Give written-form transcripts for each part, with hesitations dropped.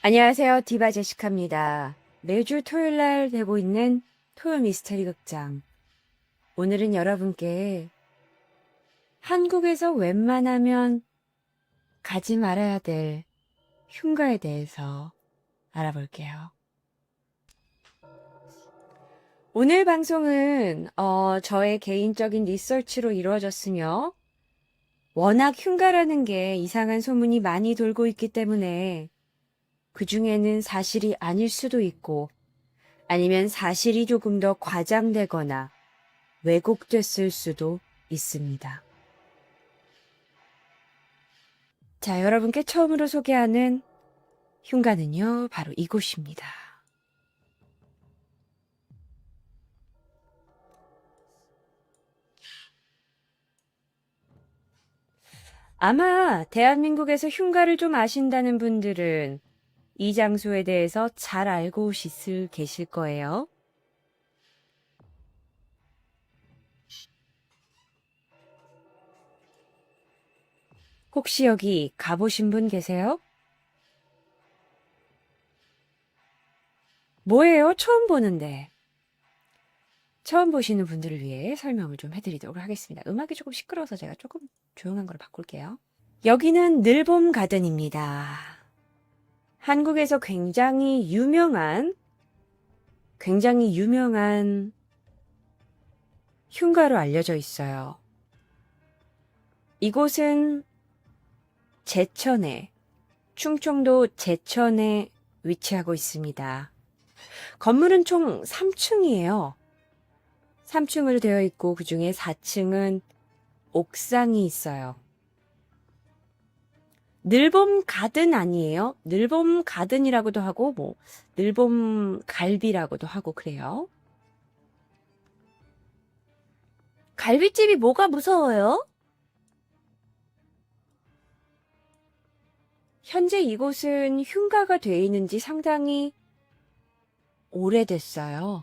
안녕하세요. 디바 제시카입니다. 매주 토요일 날 되고 있는 토요 미스터리 극장. 오늘은 여러분께 한국에서 웬만하면 가지 말아야 될 흉가에 대해서 알아볼게요. 오늘 방송은 저의 개인적인 리서치로 이루어졌으며 워낙 흉가라는 게 이상한 소문이 많이 돌고 있기 때문에 그 중에는 사실이 아닐 수도 있고 아니면 사실이 조금 더 과장되거나 왜곡됐을 수도 있습니다. 자, 여러분께 처음으로 소개하는 흉가는요, 바로 이곳입니다. 아마 대한민국에서 흉가를 좀 아신다는 분들은 이 장소에 대해서 잘 알고 계실 거예요. 혹시 여기 가보신 분 계세요? 뭐예요? 처음 보는데. 처음 보시는 분들을 위해 설명을 좀 해드리도록 하겠습니다. 음악이 조금 시끄러워서 제가 조금 조용한 걸로 바꿀게요. 여기는 늘봄 가든입니다. 한국에서 굉장히 유명한 흉가로 알려져 있어요. 이곳은 충청도 제천에 위치하고 있습니다. 건물은 총 3층이에요. 3층으로 되어 있고 그 중에 4층은 옥상이 있어요. 늘봄 가든 아니에요. 늘봄 가든이라고도 하고 늘봄 갈비라고도 하고 그래요. 갈비집이 뭐가 무서워요? 현재 이곳은 흉가가 되어 있는지 상당히 오래됐어요.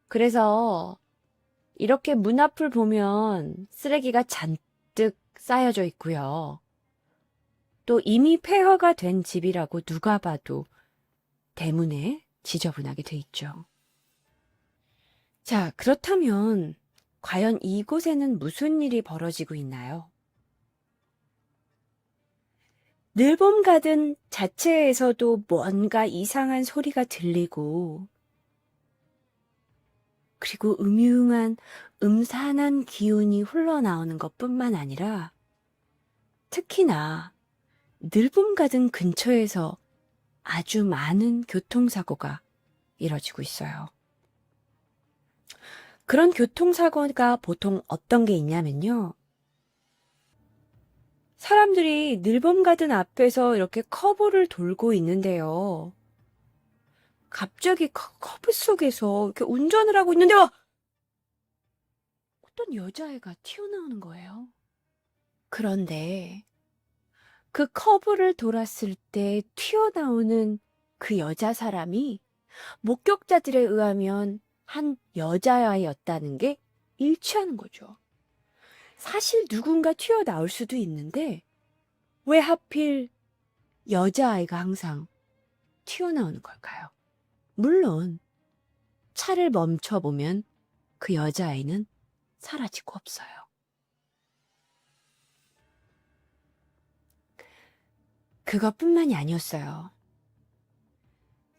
그래서 이렇게 문 앞을 보면 쓰레기가 잔뜩 쌓여져 있고요. 또 이미 폐허가 된 집이라고 누가 봐도 대문에 지저분하게 돼 있죠. 자, 그렇다면 과연 이곳에는 무슨 일이 벌어지고 있나요? 늘봄 가든 자체에서도 뭔가 이상한 소리가 들리고 그리고 음흉한 음산한 기운이 흘러나오는 것뿐만 아니라 특히나 늘봄 가든 근처에서 아주 많은 교통사고가 이뤄지고 있어요. 그런 교통사고가 보통 어떤 게 있냐면요. 사람들이 늘봄 가든 앞에서 이렇게 커브를 돌고 있는데요. 갑자기 커브 속에서 이렇게 운전을 하고 있는데 어떤 여자애가 튀어나오는 거예요. 그런데 그 커브를 돌았을 때 튀어나오는 그 여자 사람이 목격자들에 의하면 한 여자아이였다는 게 일치하는 거죠. 사실 누군가 튀어나올 수도 있는데 왜 하필 여자아이가 항상 튀어나오는 걸까요? 물론 차를 멈춰보면 그 여자아이는 사라지고 없어요. 그것뿐만이 아니었어요.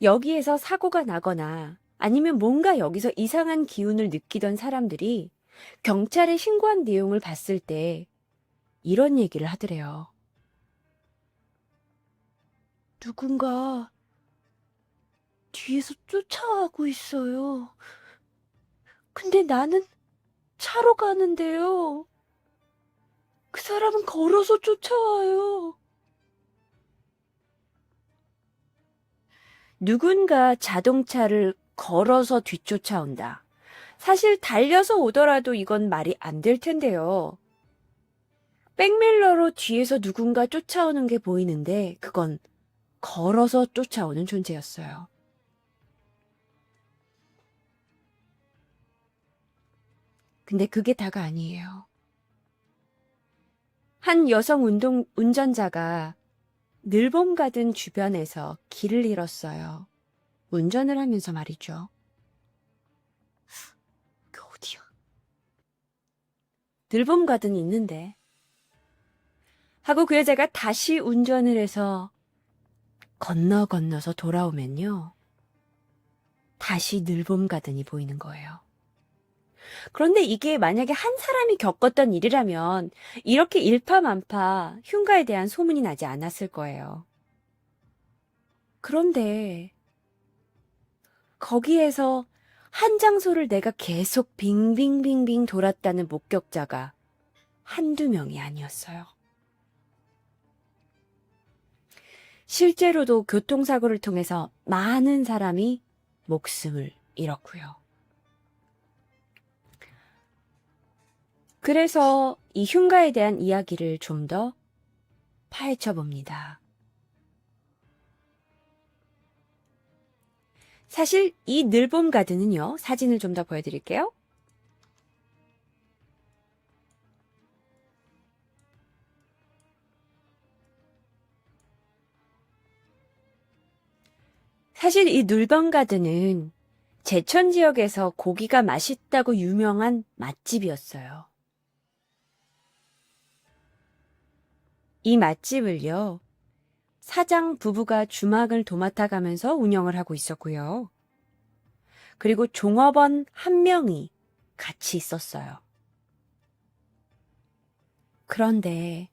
여기에서 사고가 나거나 아니면 뭔가 여기서 이상한 기운을 느끼던 사람들이 경찰에 신고한 내용을 봤을 때 이런 얘기를 하더래요. 누군가 뒤에서 쫓아가고 있어요. 근데 나는 차로 가는데요. 그 사람은 걸어서 쫓아와요. 누군가 자동차를 걸어서 뒤쫓아온다. 사실 달려서 오더라도 이건 말이 안 될 텐데요. 백밀러로 뒤에서 누군가 쫓아오는 게 보이는데 그건 걸어서 쫓아오는 존재였어요. 근데 그게 다가 아니에요. 한 여성 운전자가 늘봄 가든 주변에서 길을 잃었어요. 운전을 하면서 말이죠. 그 어디야? 늘봄 가든 있는데. 하고 그 여자가 다시 운전을 해서 건너서 돌아오면요. 다시 늘봄 가든이 보이는 거예요. 그런데 이게 만약에 한 사람이 겪었던 일이라면 이렇게 일파만파 흉가에 대한 소문이 나지 않았을 거예요. 그런데 거기에서 한 장소를 내가 계속 빙빙빙빙 돌았다는 목격자가 한두 명이 아니었어요. 실제로도 교통사고를 통해서 많은 사람이 목숨을 잃었고요. 그래서 이 흉가에 대한 이야기를 좀 더 파헤쳐 봅니다. 사실 이 늘봄 가든은요, 사진을 좀 더 보여드릴게요. 사실 이 늘봄 가든은 제천 지역에서 고기가 맛있다고 유명한 맛집이었어요. 이 맛집을요, 사장 부부가 주막을 도맡아 가면서 운영을 하고 있었고요. 그리고 종업원 한 명이 같이 있었어요. 그런데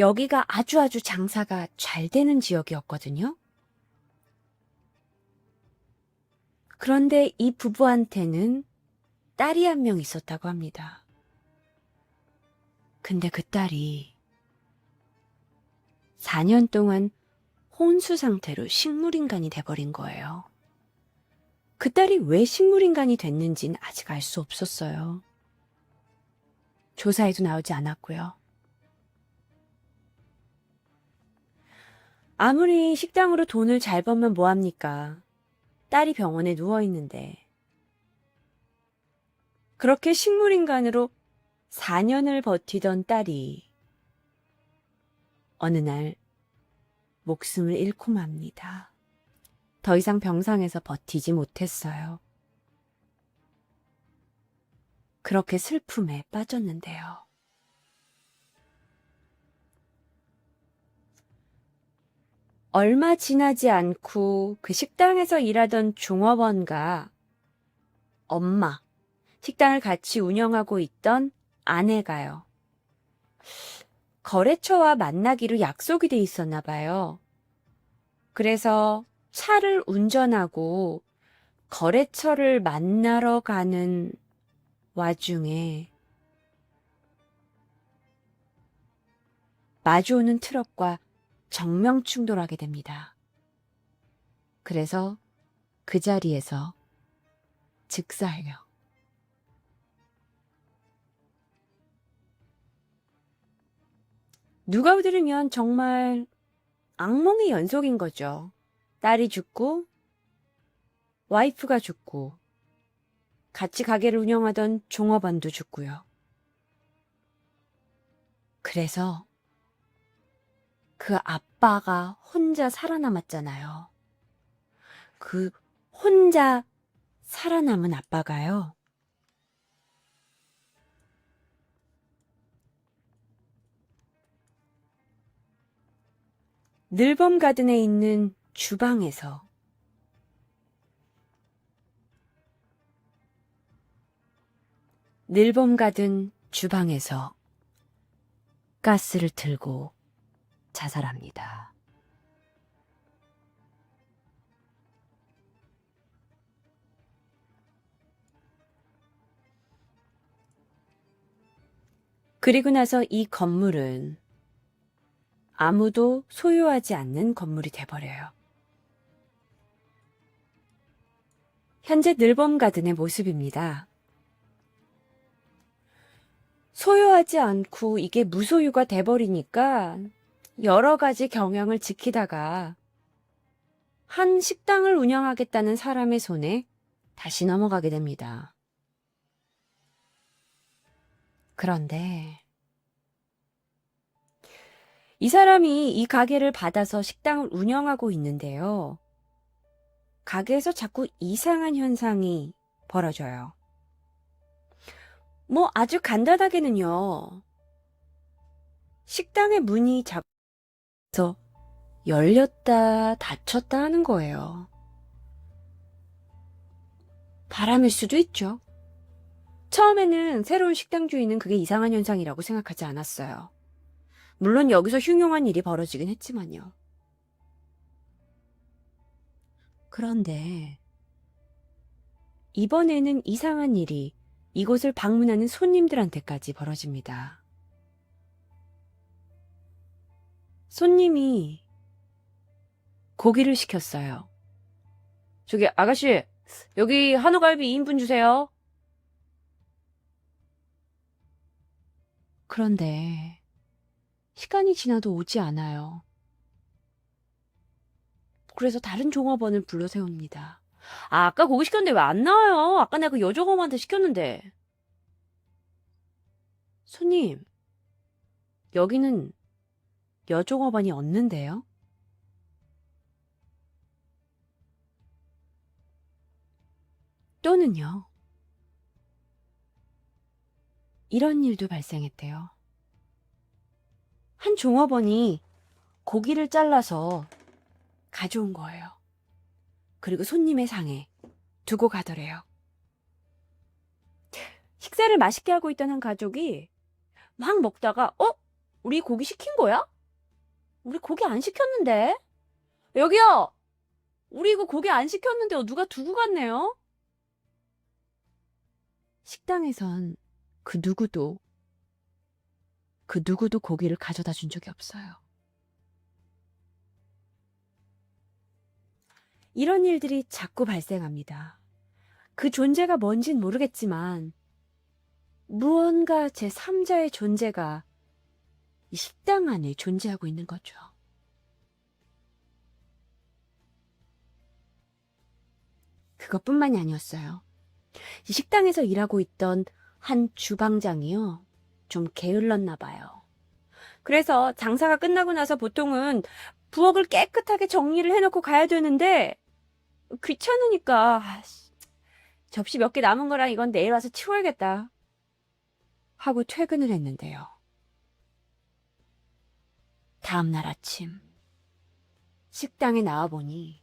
여기가 아주 장사가 잘 되는 지역이었거든요. 그런데 이 부부한테는 딸이 한 명 있었다고 합니다. 근데 그 딸이 4년 동안 혼수 상태로 식물인간이 돼버린 거예요. 그 딸이 왜 식물인간이 됐는지는 아직 알 수 없었어요. 조사에도 나오지 않았고요. 아무리 식당으로 돈을 잘 벌면 뭐합니까? 딸이 병원에 누워있는데. 그렇게 식물인간으로 4년을 버티던 딸이 어느 날 목숨을 잃고 맙니다. 더 이상 병상에서 버티지 못했어요. 그렇게 슬픔에 빠졌는데요. 얼마 지나지 않고 그 식당에서 일하던 종업원과 엄마, 식당을 같이 운영하고 있던 아내가요. 거래처와 만나기로 약속이 돼 있었나 봐요. 그래서 차를 운전하고 거래처를 만나러 가는 와중에 마주오는 트럭과 정면 충돌하게 됩니다. 그래서 그 자리에서 즉사해요. 누가 들으면 정말 악몽의 연속인 거죠. 딸이 죽고 와이프가 죽고 같이 가게를 운영하던 종업원도 죽고요. 그래서 그 아빠가 혼자 살아남았잖아요. 그 혼자 살아남은 아빠가요. 늘봄 가든에 있는 주방에서 늘봄 가든 주방에서 가스를 틀고 자살합니다. 그리고 나서 이 건물은 아무도 소유하지 않는 건물이 돼버려요. 현재 늘봄 가든의 모습입니다. 소유하지 않고 이게 무소유가 돼버리니까 여러 가지 경영을 지키다가 한 식당을 운영하겠다는 사람의 손에 다시 넘어가게 됩니다. 그런데 이 사람이 이 가게를 받아서 식당을 운영하고 있는데요. 가게에서 자꾸 이상한 현상이 벌어져요. 뭐 아주 간단하게는요. 식당의 문이 자꾸 열렸다 닫혔다 하는 거예요. 바람일 수도 있죠. 처음에는 새로운 식당 주인은 그게 이상한 현상이라고 생각하지 않았어요. 물론 여기서 흉흉한 일이 벌어지긴 했지만요. 그런데 이번에는 이상한 일이 이곳을 방문하는 손님들한테까지 벌어집니다. 손님이 고기를 시켰어요. 저기 아가씨, 여기 한우갈비 2인분 주세요. 그런데 시간이 지나도 오지 않아요. 그래서 다른 종업원을 불러 세웁니다. 아까 고기 시켰는데 왜 안 나와요? 아까 내가 그 여종업한테 시켰는데. 손님, 여기는 여종업원이 없는데요? 또는요, 이런 일도 발생했대요. 한 종업원이 고기를 잘라서 가져온 거예요. 그리고 손님의 상에 두고 가더래요. 식사를 맛있게 하고 있던 한 가족이 막 먹다가 우리 고기 시킨 거야? 우리 고기 안 시켰는데? 여기요! 우리 이거 고기 안 시켰는데 누가 두고 갔네요? 식당에선 그 누구도 고기를 가져다 준 적이 없어요. 이런 일들이 자꾸 발생합니다. 그 존재가 뭔진 모르겠지만 무언가 제3자의 존재가 이 식당 안에 존재하고 있는 거죠. 그것뿐만이 아니었어요. 이 식당에서 일하고 있던 한 주방장이요. 좀 게을렀나 봐요. 그래서 장사가 끝나고 나서 보통은 부엌을 깨끗하게 정리를 해놓고 가야 되는데 귀찮으니까 접시 몇 개 남은 거라 이건 내일 와서 치워야겠다 하고 퇴근을 했는데요. 다음날 아침 식당에 나와보니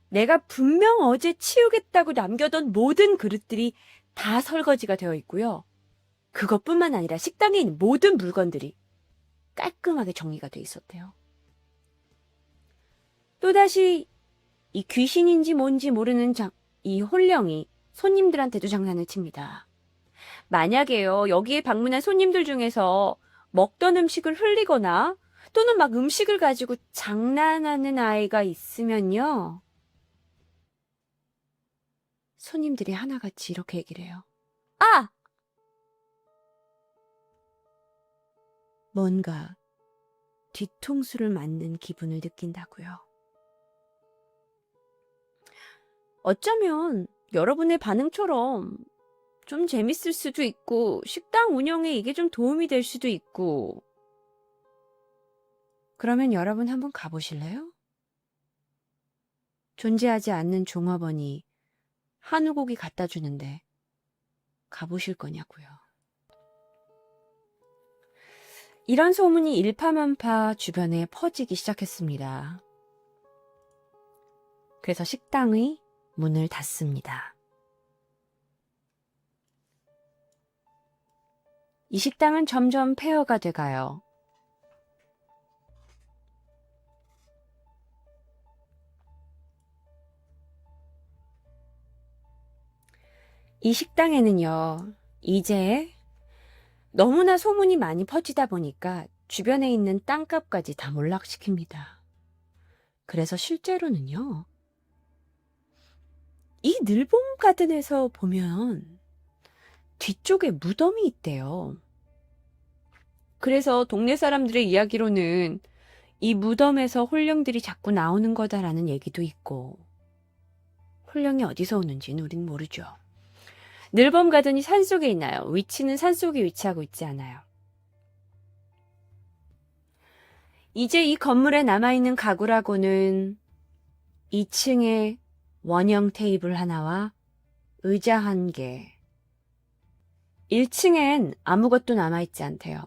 내가 분명 어제 치우겠다고 남겨둔 모든 그릇들이 다 설거지가 되어 있고요. 그것뿐만 아니라 식당에 있는 모든 물건들이 깔끔하게 정리가 돼 있었대요. 또다시 이 귀신인지 뭔지 모르는 이 홀령이 손님들한테도 장난을 칩니다. 만약에요, 여기에 방문한 손님들 중에서 먹던 음식을 흘리거나 또는 막 음식을 가지고 장난하는 아이가 있으면요. 손님들이 하나같이 이렇게 얘기를 해요. 아! 뭔가 뒤통수를 맞는 기분을 느낀다고요. 어쩌면 여러분의 반응처럼 좀 재밌을 수도 있고 식당 운영에 이게 좀 도움이 될 수도 있고 그러면 여러분 한번 가보실래요? 존재하지 않는 종업원이 한우고기 갖다 주는데 가보실 거냐고요. 이런 소문이 일파만파 주변에 퍼지기 시작했습니다. 그래서 식당의 문을 닫습니다. 이 식당은 점점 폐허가 돼가요. 이 식당에는요, 이제 너무나 소문이 많이 퍼지다 보니까 주변에 있는 땅값까지 다 몰락시킵니다. 그래서 실제로는요, 이 늘봄 가든에서 보면 뒤쪽에 무덤이 있대요. 그래서 동네 사람들의 이야기로는 이 무덤에서 홀령들이 자꾸 나오는 거다라는 얘기도 있고, 홀령이 어디서 오는지는 우린 모르죠. 늘봄 가든이 산속에 있나요? 위치는 산속에 위치하고 있지 않아요. 이제 이 건물에 남아있는 가구라고는 2층에 원형 테이블 하나와 의자 1개. 1층엔 아무것도 남아있지 않대요.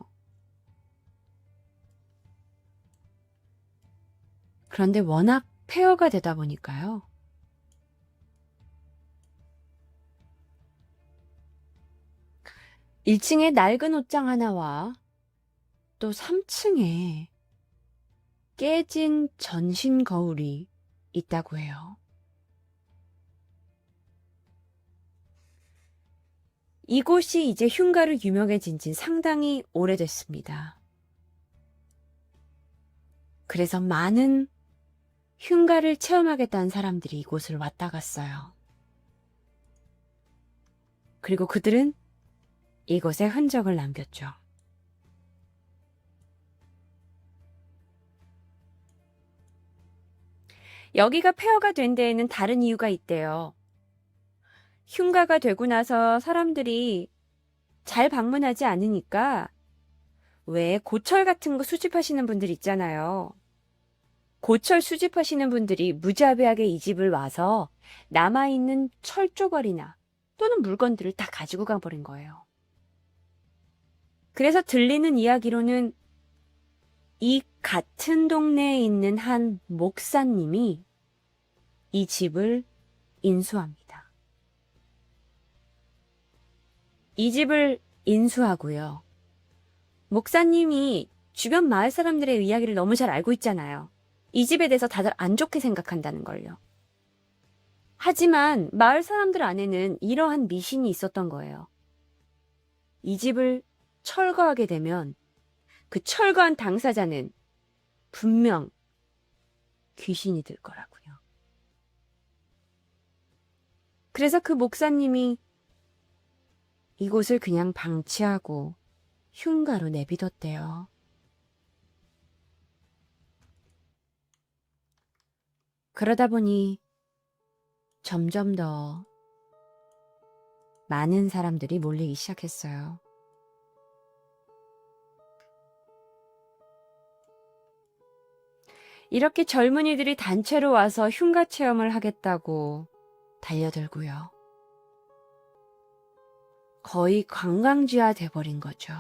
그런데 워낙 폐허가 되다 보니까요. 1층에 낡은 옷장 하나와 또 3층에 깨진 전신 거울이 있다고 해요. 이곳이 이제 흉가로 유명해진 지 상당히 오래됐습니다. 그래서 많은 흉가를 체험하겠다는 사람들이 이곳을 왔다 갔어요. 그리고 그들은 이곳에 흔적을 남겼죠. 여기가 폐허가 된 데에는 다른 이유가 있대요. 흉가가 되고 나서 사람들이 잘 방문하지 않으니까 왜 고철 같은 거 수집하시는 분들 있잖아요. 고철 수집하시는 분들이 무자비하게 이 집을 와서 남아있는 철조각이나 또는 물건들을 다 가지고 가버린 거예요. 그래서 들리는 이야기로는 이 같은 동네에 있는 한 목사님이 이 집을 인수합니다. 이 집을 인수하고요. 목사님이 주변 마을 사람들의 이야기를 너무 잘 알고 있잖아요. 이 집에 대해서 다들 안 좋게 생각한다는 걸요. 하지만 마을 사람들 안에는 이러한 미신이 있었던 거예요. 이 집을 철거하게 되면 그 철거한 당사자는 분명 귀신이 들 거라고요. 그래서 그 목사님이 이곳을 그냥 방치하고 흉가로 내비뒀대요. 그러다 보니 점점 더 많은 사람들이 몰리기 시작했어요. 이렇게 젊은이들이 단체로 와서 흉가 체험을 하겠다고 달려들고요. 거의 관광지화 돼버린 거죠.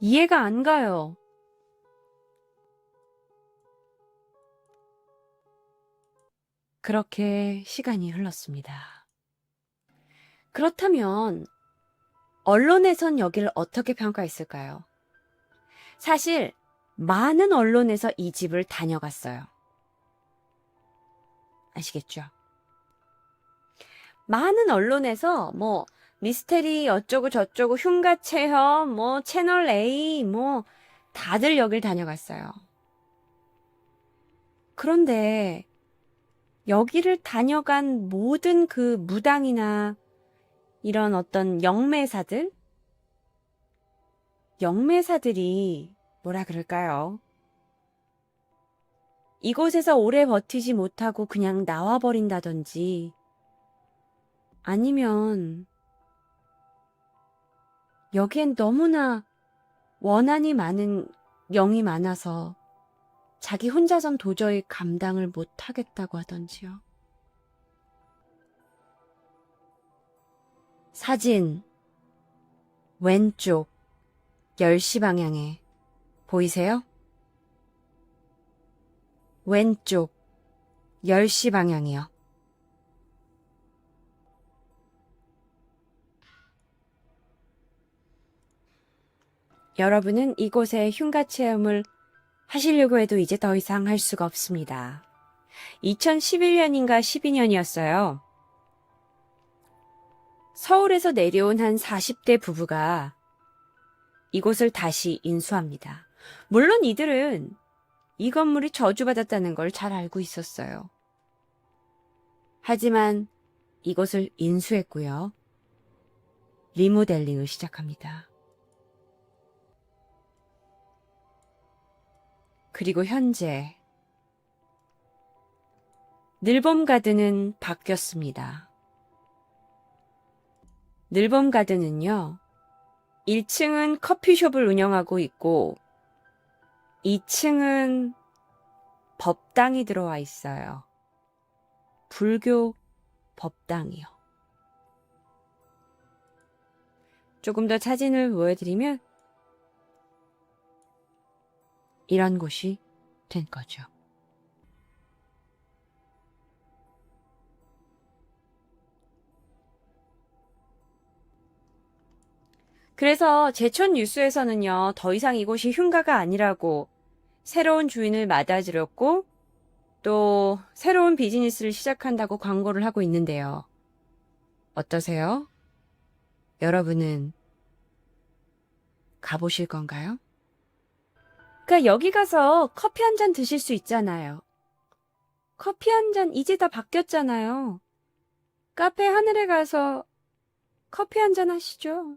이해가 안 가요. 그렇게 시간이 흘렀습니다. 그렇다면 언론에선 여기를 어떻게 평가했을까요? 사실 많은 언론에서 이 집을 다녀갔어요. 아시겠죠? 많은 언론에서 미스테리 어쩌고 저쩌고 흉가 체험 채널 A 다들 여길 다녀갔어요. 그런데 여기를 다녀간 모든 그 무당이나 이런 어떤 영매사들이 뭐라 그럴까요? 이곳에서 오래 버티지 못하고 그냥 나와버린다든지 아니면 여기엔 너무나 원한이 많은 영이 많아서 자기 혼자선 도저히 감당을 못하겠다고 하던지요. 사진 왼쪽 10시 방향에 보이세요? 왼쪽 10시 방향이요. 여러분은 이곳에 흉가 체험을 하시려고 해도 이제 더 이상 할 수가 없습니다. 2011년인가 12년이었어요. 서울에서 내려온 한 40대 부부가 이곳을 다시 인수합니다. 물론 이들은 이 건물이 저주받았다는 걸 잘 알고 있었어요. 하지만 이곳을 인수했고요. 리모델링을 시작합니다. 그리고 현재 늘봄 가든은 바뀌었습니다. 늘봄 가든은요, 1층은 커피숍을 운영하고 있고, 2층은 법당이 들어와 있어요. 불교 법당이요. 조금 더 사진을 보여드리면 이런 곳이 된 거죠. 그래서 제천 뉴스에서는요, 더 이상 이곳이 흉가가 아니라고 새로운 주인을 맞아들였고 또 새로운 비즈니스를 시작한다고 광고를 하고 있는데요. 어떠세요? 여러분은 가보실 건가요? 그러니까 여기 가서 커피 한 잔 드실 수 있잖아요. 커피 한 잔 이제 다 바뀌었잖아요. 카페 하늘에 가서 커피 한 잔 하시죠.